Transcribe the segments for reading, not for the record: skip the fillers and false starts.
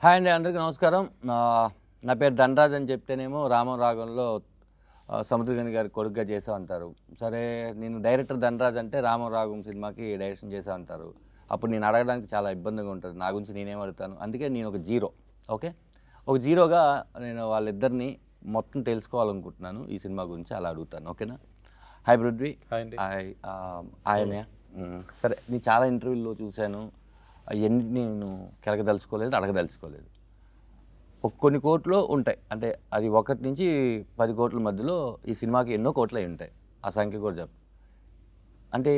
Hi అండి, అందరికీ నమస్కారం. నా పేరు ధనరాజ్ అని చెప్తేనేమో రామం రాగంలో సముద్రగని గారి కొడుకుగా చేసా అంటారు. సరే, నేను డైరెక్టర్ ధనరాజ్ అంటే రామం రాగం సినిమాకి డైరెక్షన్ చేసా అంటారు. అప్పుడు నేను అడగడానికి చాలా ఇబ్బందిగా ఉంటుంది. నా గురించి నేనేం అడుగుతాను? అందుకే నేను ఒక జీరో. ఓకే, ఒక జీరోగా నేను వాళ్ళిద్దరిని మొత్తం తెలుసుకోవాలనుకుంటున్నాను. ఈ సినిమా గురించి అలా అడుగుతాను. ఓకేనా? హాయ్ పృథ్వీ. హాయ్. ఆయనే. సరే, నేను చాలా ఇంటర్వ్యూల్లో చూశాను. అవన్నీ నేను కెలకదలుచుకోలేదు, అడగదలుచుకోలేదు. కొన్ని కోట్లు ఉంటాయి, అంటే అది 1 నుంచి 10 కోట్ల మధ్యలో ఈ సినిమాకి ఎన్నో కోట్లు అయి ఉంటాయి. ఆ సంఖ్య కూడా చెప్పు. అంటే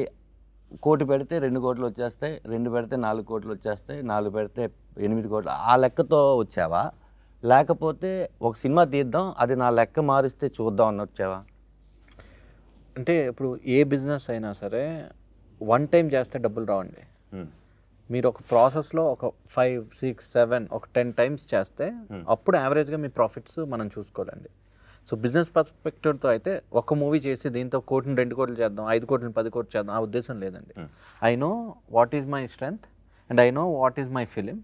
1 కోటి పెడితే 2 కోట్లు వచ్చేస్తాయి, 2 పెడితే 4 కోట్లు వచ్చేస్తాయి, 4 పెడితే 8 కోట్లు. ఆ లెక్కతో వచ్చావా, లేకపోతే ఒక సినిమా తీద్దాం, అది నా లెక్క మారిస్తే చూద్దాం అని వచ్చావా? అంటే ఇప్పుడు ఏ బిజినెస్ అయినా సరే వన్ టైం చేస్తే డబ్బులు రావండి. మీరు ఒక ప్రాసెస్లో ఒక 5, 6, 7 ఒక 10 టైమ్స్ చేస్తే అప్పుడు యావరేజ్గా మీ ప్రాఫిట్స్ మనం చూసుకోవాలండి. సో బిజినెస్ పర్స్పెక్టివ్తో అయితే ఒక మూవీ చేసి దీంతో 1 కోటిని 2 కోట్లు చేద్దాం, 5 కోట్లని 10 కోట్లు చేద్దాం, ఆ ఉద్దేశం లేదండి. I know what is my strength and I know what is my film.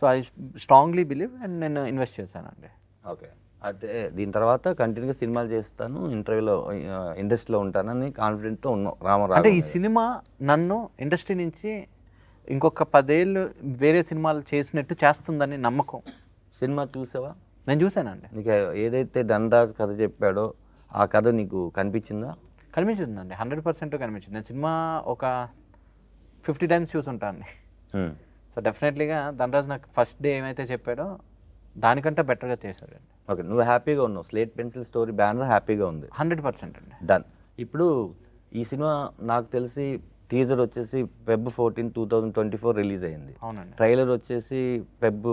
So I strongly believe and నేను ఇన్వెస్ట్ చేశానండి. ఓకే, అంటే దీని తర్వాత కంటిన్యూగా సినిమాలు చేస్తాను, ఇంటర్వ్యూలో ఇండస్ట్రీలో ఉంటానని కాన్ఫిడెంట్తో ఉన్నావు రామారావు. అంటే ఈ సినిమా నన్ను ఇండస్ట్రీ నుంచి ఇంకొక 10 ఏళ్ళు వేరే సినిమాలు చేసినట్టు చేస్తుందని నమ్మకం. సినిమా చూసావా? నేను చూశానండి. నీకు ఏదైతే ధనరాజ్ కథ చెప్పాడో ఆ కథ నీకు కనిపించిందా? కనిపించిందండి, 100% కనిపించింది. నేను సినిమా ఒక 50 టైమ్స్ చూసుంటాను. సో డెఫినెట్లీగా ధనరాజ్ నాకు ఫస్ట్ డే ఏమైతే చెప్పాడో దానికంటే బెటర్గా చేశాడండి. ఓకే, నువ్వు హ్యాపీగా ఉన్నావు. స్లేట్ పెన్సిల్ స్టోరీ బ్యానర్ హ్యాపీగా ఉంది. 100% అండి. డన్. ఇప్పుడు ఈ సినిమా నాకు తెలిసి టీజర్ వచ్చేసి Feb 14, 2024 రిలీజ్ అయింది. అవునండి. ట్రైలర్ వచ్చేసి Feb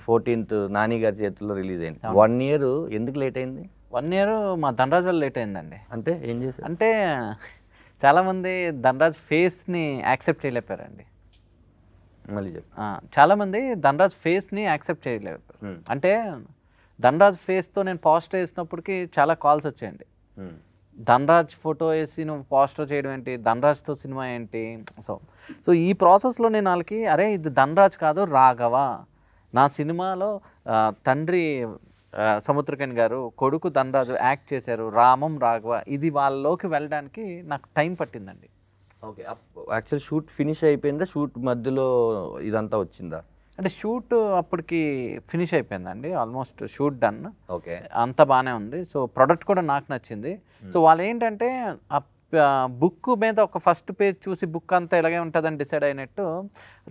14 నాని గారి చేతుల్లో రిలీజ్ అయింది. 1 ఇయర్ ఎందుకు లేట్ అయింది? 1 ఇయర్ మా ధనరాజ్ వల్ల లేట్ అయిందండి. అంటే ఏం చేశారు? అంటే చాలామంది ధనరాజ్ ఫేస్ని యాక్సెప్ట్ చేయలేపారండి. మళ్ళీ చెప్పు. చాలామంది ధనరాజ్ ఫేస్ని యాక్సెప్ట్ చేయలేపారు. అంటే ధనరాజ్ ఫేస్తో నేను పోస్టర్ వేసినప్పటికీ చాలా కాల్స్ వచ్చాయండి. ధనరాజ్ ఫోటో వేసి నువ్వు పోస్టర్ చేయడం ఏంటి, ధనరాజ్తో సినిమా ఏంటి? సో ఈ ప్రాసెస్లో నేను వాళ్ళకి, అరే ఇది ధనరాజ్ కాదు రాఘవ, నా సినిమాలో తండ్రి సముద్రకని గారు, కొడుకు ధనరాజు యాక్ట్ చేశారు, రామం రాఘవ, ఇది వాళ్ళలోకి వెళ్ళడానికి నాకు టైం పట్టిందండి. ఓకే, యాక్చువల్ షూట్ ఫినిష్ అయిపోయిందా? షూట్ మధ్యలో ఇదంతా వచ్చిందా? అంటే షూట్ అప్పటికి ఫినిష్ అయిపోయిందండి, ఆల్మోస్ట్ షూట్ డన్. ఓకే, అంతా బాగానే ఉంది. సో ప్రోడక్ట్ కూడా నాకు నచ్చింది. సో వాళ్ళు ఏంటంటే ఆ బుక్ మీద ఒక ఫస్ట్ పేజ్ చూసి బుక్ అంతా ఇలాగే ఉంటుందని డిసైడ్ అయినట్టు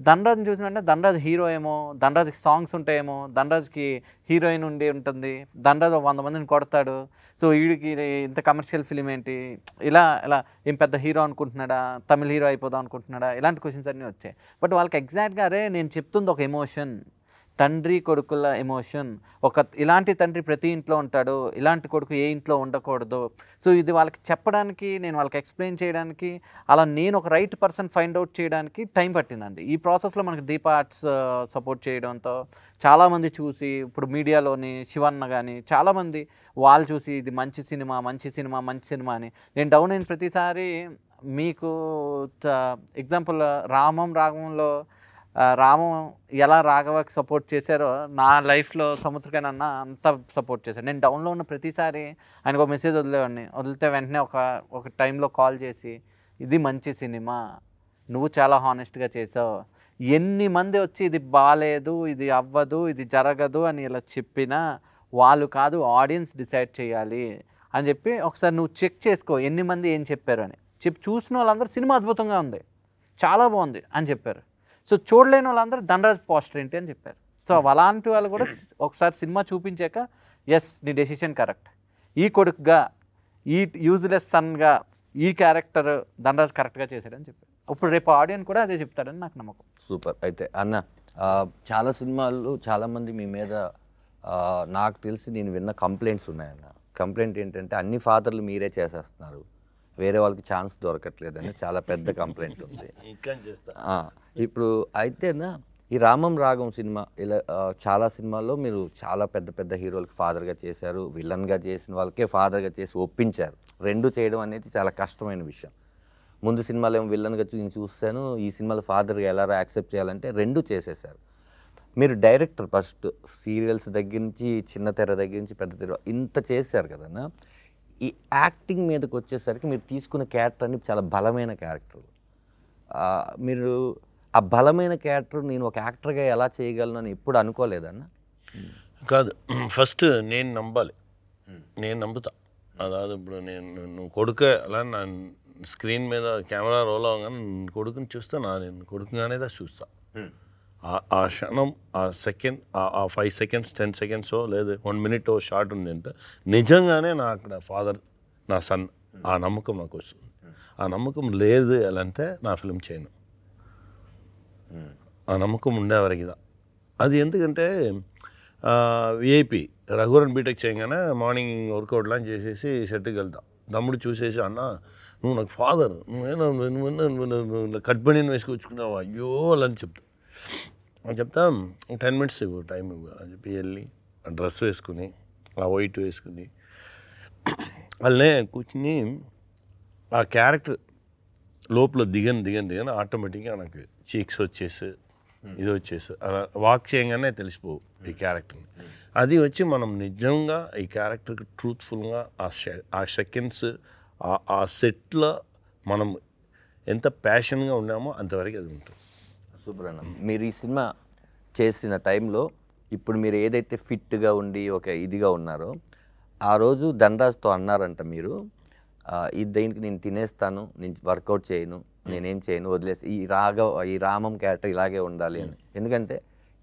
ధనరాజ్ని చూసినంటే ధనరాజ్ హీరో ఏమో, ధనరాజ్కి సాంగ్స్ ఉంటాయేమో, ధనరాజ్కి హీరోయిన్ ఉండి ఉంటుంది, ధనరాజ్ 100 మందిని కొడతాడు, సో వీడికి ఇంత కమర్షియల్ ఫిలిం ఏంటి, ఇలా ఏం పెద్ద హీరో అనుకుంటున్నాడా, తమిళ హీరో అయిపోదాం అనుకుంటున్నాడా, ఇలాంటి క్వశ్చన్స్ అన్నీ వచ్చాయి. బట్ వాళ్ళకి ఎగ్జాక్ట్గా అరే నేను చెప్తుంది ఒక ఎమోషన్, తండ్రి కొడుకుల ఎమోషన్. ఇలాంటి తండ్రి ప్రతి ఇంట్లో ఉంటాడు, ఇలాంటి కొడుకు ఏ ఇంట్లో ఉండకూడదు. సో ఇది వాళ్ళకి చెప్పడానికి, నేను వాళ్ళకి ఎక్స్ప్లెయిన్ చేయడానికి, అలా నేను ఒక రైట్ పర్సన్ ఫైండ్ అవుట్ చేయడానికి టైం పట్టిందండి. ఈ ప్రాసెస్లో మనకి దీప ఆర్ట్స్ సపోర్ట్ చేయడంతో చాలామంది చూసి, ఇప్పుడు మీడియాలోని శివన్న కానీ చాలామంది వాళ్ళు చూసి ఇది మంచి సినిమా మంచి సినిమా మంచి సినిమా అని, నేను డౌన్ అయిన ప్రతిసారి మీకు ఎగ్జాంపుల్ రామం రాగంలో రామం ఎలా రాఘవకి సపోర్ట్ చేశారో నా లైఫ్లో సముద్రకని అన్న అంతా సపోర్ట్ చేశారు. నేను డౌన్లో ఉన్న ప్రతిసారి ఆయనకు ఒక మెసేజ్ వదిలేవాడిని. వదిలితే వెంటనే ఒక టైంలో కాల్ చేసి ఇది మంచి సినిమా, నువ్వు చాలా హానెస్ట్గా చేసావు, ఎన్ని మంది వచ్చి ఇది బాగాలేదు, ఇది అవ్వదు, ఇది జరగదు అని ఇలా చెప్పినా వాళ్ళు కాదు, ఆడియన్స్ డిసైడ్ చేయాలి అని చెప్పి ఒకసారి నువ్వు చెక్ చేసుకో ఎన్ని మంది ఏం చెప్పారు అని చూసిన వాళ్ళందరూ సినిమా అద్భుతంగా ఉంది, చాలా బాగుంది అని చెప్పారు. సో చూడలేని వాళ్ళందరూ ధనరాజ్ పోస్టర్ ఏంటి అని చెప్పారు. సో అలాంటి వాళ్ళు కూడా ఒకసారి సినిమా చూపించాక ఎస్ నీ డెసిషన్ కరెక్ట్, ఈ కొడుకుగా, ఈ యూజ్లెస్ సన్గా ఈ క్యారెక్టర్ ధనరాజ్ కరెక్ట్గా చేశాడని చెప్పారు. ఇప్పుడు రేపు ఆడియన్స్ కూడా అదే చెప్తాడని నాకు నమ్మకం. సూపర్. అయితే అన్న, చాలా సినిమాలు చాలామంది మీ మీద నాకు తెలిసి నేను విన్న కంప్లైంట్స్ ఉన్నాయన్న. కంప్లైంట్ ఏంటంటే అన్ని ఫాదర్లు మీరే చేసేస్తున్నారు, వేరే వాళ్ళకి ఛాన్స్ దొరకట్లేదని చాలా పెద్ద కంప్లైంట్ ఉంది. ఇప్పుడు అయితేనా ఈ రామం రాగం సినిమా ఇలా చాలా సినిమాల్లో మీరు చాలా పెద్ద పెద్ద హీరోలకి ఫాదర్గా చేశారు, విలన్గా చేసిన వాళ్ళకే ఫాదర్గా చేసి ఒప్పించారు. రెండు చేయడం అనేది చాలా కష్టమైన విషయం. ముందు సినిమాలో ఏమో విలన్గా చూస్తాను, ఈ సినిమాలో ఫాదర్గా ఎలా యాక్సెప్ట్ చేయాలంటే రెండు చేసేసారు. మీరు డైరెక్టర్ ఫస్ట్ సీరియల్స్ దగ్గర నుంచి చిన్న తెర దగ్గర నుంచి పెద్ద తెర ఇంత చేశారు కదన్నా. ఈ యాక్టింగ్ మీదకి వచ్చేసరికి మీరు తీసుకున్న క్యారెక్టర్ అన్ని చాలా బలమైన క్యారెక్టర్. మీరు ఆ బలమైన క్యారెక్టర్ నేను ఒక యాక్టర్గా ఎలా చేయగలను అని ఎప్పుడు అనుకోలేదన్నా? కాదు, ఫస్ట్ నేను నమ్మాలి, నేను నమ్ముతా. అదాదు ఇప్పుడు నువ్వు కొడుకే అలా నా స్క్రీన్ మీద కెమెరా రోల్ అవగానే కొడుకుని చూస్తే నేను కొడుకుగానే చూస్తా. ఆ క్షణం, ఆ సెకండ్, ఆ 5 seconds 10 seconds లేదు 1 minute షార్ట్ ఉంది అంటే నిజంగానే నా అక్కడ ఫాదర్ నా సన్, ఆ నమ్మకం నాకు వస్తుంది. ఆ నమ్మకం లేదు అంటే నా ఫిల్మ్ చేయను. ఆ నమ్మకం ఉండేవరకు అది. ఎందుకంటే విఐపి రఘువరన్ బీటెక్ చేయగానే మార్నింగ్ వర్కౌట్ లాంచ్ చేసేసి షెట్కి వెళ్తాం. తమ్ముడు చూసేసి అన్న నువ్వు నాకు ఫాదర్, నువ్వేనా కట్ బనీని వేసుకొచ్చుకున్నావు అయ్యో అలా అని చెప్తా 10 minutes ఇవ్వు టైం ఇవ్వు అని చెప్పి వెళ్ళి ఆ డ్రెస్ వేసుకుని ఆ వైట్ వేసుకుని వాళ్ళనే కూర్చుని ఆ క్యారెక్టర్ లోపల దిగని ఆటోమేటిక్గా నాకు చీక్స్ వచ్చేసి ఇది వచ్చేసి అలా వాక్ చేయగానే తెలిసిపోవు ఈ క్యారెక్టర్ని. అది వచ్చి మనం నిజంగా ఈ క్యారెక్టర్కి ట్రూత్ఫుల్గా ఆ సెకండ్స్ ఆ సెట్లో మనం ఎంత ప్యాషన్గా ఉన్నామో అంతవరకు అది ఉంటుంది. సూపర్ అన్న. మీరు ఈ సినిమా చేసిన టైంలో ఇప్పుడు మీరు ఏదైతే ఫిట్గా ఉండి ఒక ఇదిగా ఉన్నారో ఆ రోజు ధనరాజ్తో అన్నారంట మీరు, దీనికి నేను తినేస్తాను, నేను వర్కౌట్ చేయను, నేనేం చేయను, వదిలేసి ఈ రామం క్యారెక్టర్ ఇలాగే ఉండాలి అని. ఎందుకంటే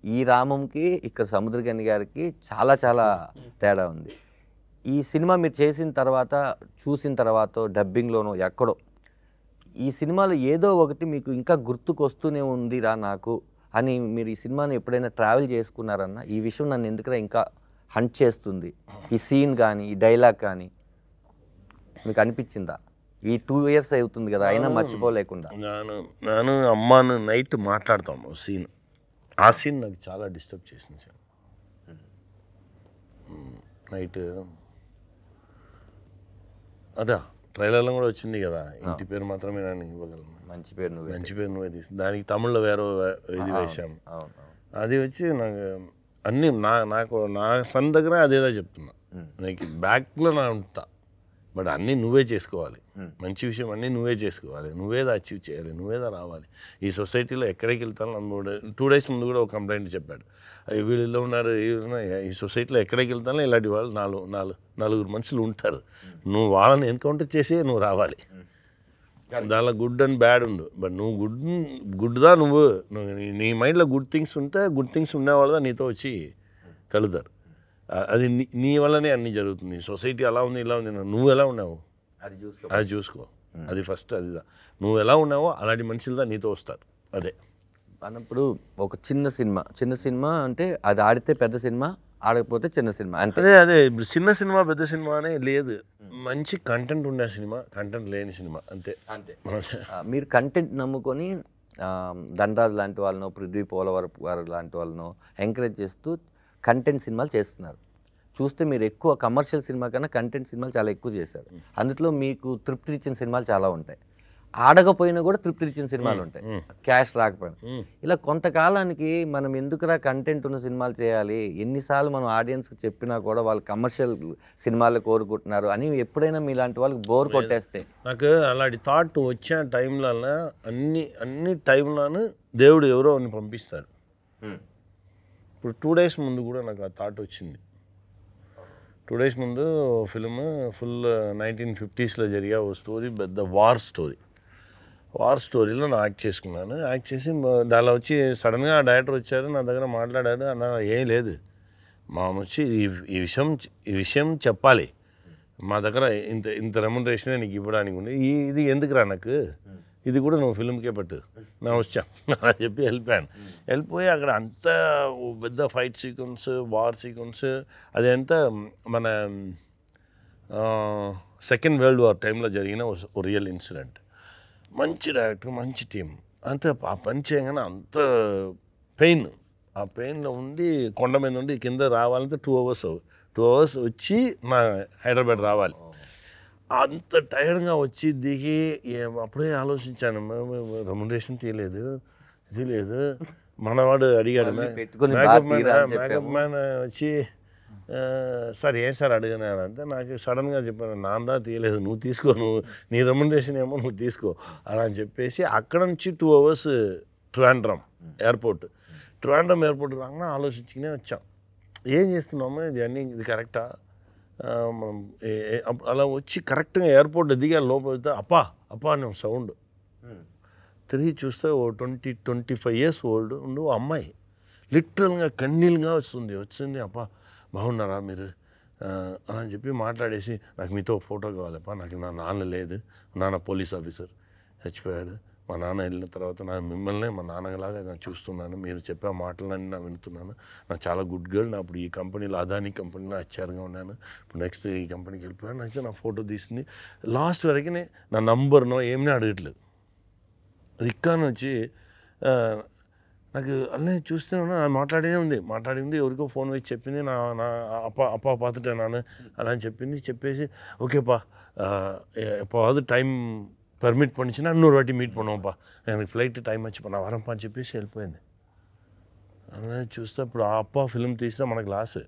ఈ రామంకి ఇక్కడ సముద్రగని గారికి చాలా చాలా తేడా ఉంది. ఈ సినిమా మీరు చేసిన తర్వాత చూసిన తర్వాత డబ్బింగ్లోనో ఎక్కడో ఈ సినిమాలో ఏదో ఒకటి మీకు ఇంకా గుర్తుకొస్తూనే ఉందిరా నాకు అని మీరు ఈ సినిమాని ఎప్పుడైనా ట్రావెల్ చేసుకున్నారన్నా? ఈ విషయం నన్ను ఎందుకంటే ఇంకా హంట్ చేస్తుంది, ఈ సీన్ కానీ ఈ డైలాగ్ కానీ మీకు అనిపించిందా? ఈ 2 years అవుతుంది కదా అయినా మర్చిపోలేకుండా. నేను అమ్మాను నైట్ మాట్లాడతాము సీన్, ఆ సీన్ నాకు చాలా డిస్టర్బ్ చేసింది సార్. నైట్ అదా ట్రైలర్లో కూడా వచ్చింది కదా, ఇంటి పేరు మాత్రమే నేను ఇవ్వగలను, మంచి పేరు నువ్వే తీసి దానికి తమిళ్లో వేరే ఇది వేసాము. అది వచ్చి నాకు అన్నీ నా సన్ దగ్గర అదేదో చెప్తున్నా, నాకు బ్యాక్లో నా ఉంటా, బట్ అన్నీ నువ్వే చేసుకోవాలి, మంచి విషయం అన్నీ నువ్వే చేసుకోవాలి, నువ్వేదా అచీవ్ చేయాలి, నువ్వేదా రావాలి. ఈ సొసైటీలో ఎక్కడికి వెళ్తాను 2 days ముందు కూడా ఒక కంప్లైంట్ చెప్పాడు, వీళ్ళు ఉన్నారు ఈ సొసైటీలో ఎక్కడికి వెళ్తానో ఇలాంటి వాళ్ళు 4 మనుషులు ఉంటారు, నువ్వు వాళ్ళని ఎన్కౌంటర్ చేసి నువ్వు రావాలి. దానిలో గుడ్ అండ్ బ్యాడ్ ఉండు, బట్ నువ్వు గుడ్దా నువ్వు నీ మైండ్లో గుడ్ థింగ్స్ ఉంటే గుడ్ థింగ్స్ ఉండేవాళ్ళదా నీతో వచ్చి కలుతారు. అది నీ వల్లనే అన్నీ జరుగుతుంది. సొసైటీ అలా ఉంది ఇలా ఉంది, నువ్వు ఎలా ఉన్నావు అది చూసుకో, అది ఫస్ట్. అది నువ్వు ఎలా ఉన్నావో అలాంటి మనుషులదా నీతో వస్తారు. అదే అన్నప్పుడు ఒక చిన్న సినిమా అంటే అది ఆడితే పెద్ద సినిమా, ఆడకపోతే చిన్న సినిమా అంటే అదే చిన్న సినిమా పెద్ద సినిమా అనే లేదు, మంచి కంటెంట్ ఉండే సినిమా, కంటెంట్ లేని సినిమా అంతే. మీరు కంటెంట్ నమ్ముకొని ధనరాజ్ లాంటి వాళ్ళను, పృథ్వీ పోలవరపు గారు లాంటి వాళ్ళను ఎంకరేజ్ చేస్తూ కంటెంట్ సినిమాలు చేస్తున్నారు. చూస్తే మీరు ఎక్కువ కమర్షియల్ సినిమా కన్నా కంటెంట్ సినిమాలు చాలా ఎక్కువ చేశారు. అందులో మీకు తృప్తి ఇచ్చిన సినిమాలు చాలా ఉంటాయి, ఆడకపోయినా కూడా తృప్తి ఇచ్చిన సినిమాలు ఉంటాయి, క్యాష్ రాకపోయినా. ఇలా కొంతకాలానికి మనం ఎందుకురా కంటెంట్ ఉన్న సినిమాలు చేయాలి, ఎన్నిసార్లు మనం ఆడియన్స్కి చెప్పినా కూడా వాళ్ళు కమర్షియల్ సినిమాలు కోరుకుంటున్నారు అని ఎప్పుడైనా మీలాంటి వాళ్ళకి బోర్ కొట్టేస్తే? నాకు అలాంటి థాట్ వచ్చే టైంలో అన్ని టైంలోనూ దేవుడు ఎవరో అని పంపిస్తాడు. ఇప్పుడు 2 days ముందు కూడా నాకు ఆ థాట్ వచ్చింది. 2 days ముందు ఫిల్మ్ ఫుల్ 1950s జరిగే ఓ స్టోరీ, పెద్ద వార్ స్టోరీలో నేను యాక్ట్ చేసుకున్నాను. యాక్ట్ చేసి దానిలో వచ్చి సడన్గా ఆ డైరెక్టర్ వచ్చారు, నా దగ్గర మాట్లాడారు, అన్న ఏం లేదు మా వచ్చి ఈ విషయం చెప్పాలి, మా దగ్గర ఇంత రెమ్యునరేషనే నీకు ఇవ్వడానికి ఉంది, ఇది ఎందుకురా నాకు, ఇది కూడా నువ్వు ఫిల్మ్కే పట్టు, నా వచ్చా అని చెప్పి వెళ్ళిపోయి అక్కడ అంత పెద్ద ఫైట్ సీక్వెన్స్, వార్ సీక్వెన్స్, అదంతా మన సెకండ్ వరల్డ్ వార్ టైంలో జరిగిన ఓ రియల్ ఇన్సిడెంట్. మంచి డైరెక్టర్, మంచి టీం, అంత ఆ పని చేయగానే అంత పెయిన్, ఆ పెయిన్లో ఉండి కొండ మీద ఉండి కింద రావాలంటే 2 hours వచ్చి నా హైదరాబాద్ రావాలి. అంత టైర్డ్గా వచ్చి దిగి అప్పుడే ఆలోచించాను, రెమ్యునరేషన్ తీయలేదు, ఇది లేదు, మనవాడు అడిగాడు మళ్ళీ పెట్టుకొని మేకప్ బాగా తీరా అని మేకప్ చెప్పాము. మ్యాన్ వచ్చి సార్ ఏం సార్ అడిగాను అంటే నాకు సడన్గా చెప్పాను నాందా తీయలేదు నువ్వు తీసుకో నువ్వు నీ రెమ్యునరేషన్ ఏమో నువ్వు తీసుకో అలా అని చెప్పేసి అక్కడ నుంచి 2 hours ట్రివాండ్రం ఎయిర్పోర్ట్ రాగానే ఆలోచించుకునే వచ్చాం ఏం చేస్తున్నాము ఇది అన్నీ ఇది కరెక్టా మనం అలా వచ్చి కరెక్ట్గా ఎయిర్పోర్ట్ దిగా లోపల వెళ్తే అప్పా అని సౌండ్ తిరిగి చూస్తే ఓ 25 years ఓల్డ్ ఉండు అమ్మాయి లిటరల్గా కన్నీళ్ళుగా వచ్చింది అప్పా బాగున్నారా మీరు అని చెప్పి మాట్లాడేసి నాకు మీతో ఫోటో కావాలప్పా నాకు నా నాన్న లేదు నాన్న పోలీస్ ఆఫీసర్ చచ్చిపోయాడు మా నాన్న వెళ్ళిన తర్వాత నేను మిమ్మల్ని మా నాన్నలాగా నేను చూస్తున్నాను మీరు చెప్పే మాటలన్నీ నేను వింటున్నాను నాకు చాలా గుడ్ గర్ల్ నా ఇప్పుడు ఈ కంపెనీలో అదానీ కంపెనీలో హెచ్ఆర్గా ఉన్నాను ఇప్పుడు నెక్స్ట్ ఈ కంపెనీకి వెళ్ళిపోయాను నాకు నా ఫోటో తీసింది లాస్ట్ వరకు నా నంబర్నో ఏమీ అడగట్లేదు అది ఇక్కడి వచ్చి నాకు అన్నీ చూస్తూనే ఉన్నా మాట్లాడింది ఎవరికో ఫోన్ వేసి చెప్పింది నా அப்பா பார்த்துட்டேன் நான் అలా అని చెప్పేసి ఓకేப்பா எப்போவாவது டைம் పర్మిట్ பண்ணிச்சுன்னா இன்னொரு வாட்டி மீட் பண்ணுவோம்ப்பா எனக்கு ఫ్లైట్ టైం వచ్చి నా వరంపా అని చెప్పేసి వెళ్ళిపోయింది అలా చూస్తే ఇప్పుడు ఆ అప్ప ఫిల్మ్ తీసినా మనకు లాస్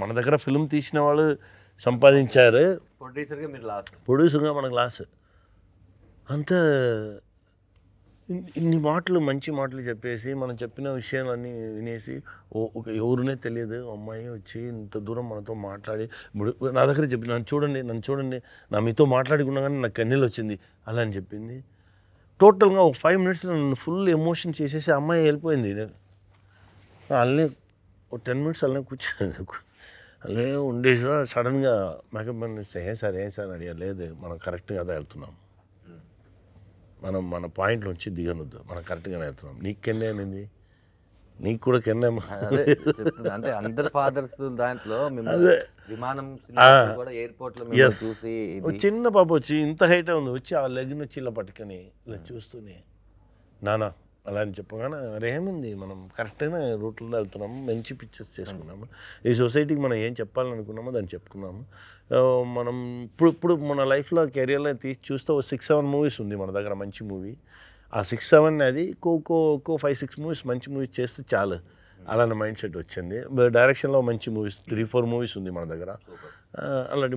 మన దగ్గర ఫిల్మ్ తీసిన వాళ్ళు సంపాదించారు ప్రొడ్యూసర్గా మనకు లాస్ అంతే ఇన్ని మాటలు మంచి మాటలు చెప్పేసి మనం చెప్పిన విషయాలన్నీ వినేసి ఎవరునే తెలియదు అమ్మాయి వచ్చి ఇంత దూరం మనతో మాట్లాడి నా దగ్గర చెప్పి నన్ను చూడండి నా మీతో మాట్లాడుకున్నా కానీ నాకు కన్నీళ్ళు వచ్చింది అలా అని చెప్పింది టోటల్గా ఒక 5 minutes నన్ను ఫుల్ ఎమోషన్ చేసేసి అమ్మాయి వెళ్ళిపోయింది అలానే ఒక 10 minutes అలానే కూర్చోండి అలానే ఉండేసి సడన్గా మేకప్ ఏం సార్ అడిగారు లేదు మనం కరెక్ట్గా అదే వెళ్తున్నాం మనం మన పాయింట్లో వచ్చి దిగనొద్దు మనం కరెక్ట్గానే వెళ్తున్నాం నీకు కెన్నే అనింది నీకు కూడా కెన్నే అంటే అందరు ఫాదర్స్ దాంట్లో విమానం కూడా ఎయిర్పోర్ట్ లో చూసి చిన్న పాప వచ్చి ఇంత హైట్ ఉంది వచ్చి ఆ లెగ్ని వచ్చి ఇలా పట్టుకొని ఇలా చూస్తూనే నానా అలా అని చెప్పగానే ఏముంది మనం కరెక్ట్గా రూట్లో వెళ్తున్నాము మంచి పిక్చర్స్ చేసుకున్నాము ఈ సొసైటీకి మనం ఏం చెప్పాలనుకున్నామో దాన్ని చెప్పుకున్నాము మనం ఇప్పుడు మన లైఫ్లో కెరియర్లో తీసి చూస్తే 6-7 మూవీస్ ఉంది మన దగ్గర మంచి మూవీ ఆ 6-7 అది ఒక్కో 5-6 మూవీస్ మంచి మూవీస్ చేస్తే చాలు అలానే మైండ్ సెట్ వచ్చింది డైరెక్షన్లో మంచి మూవీస్ 3-4 మూవీస్ ఉంది మన దగ్గర అలాంటి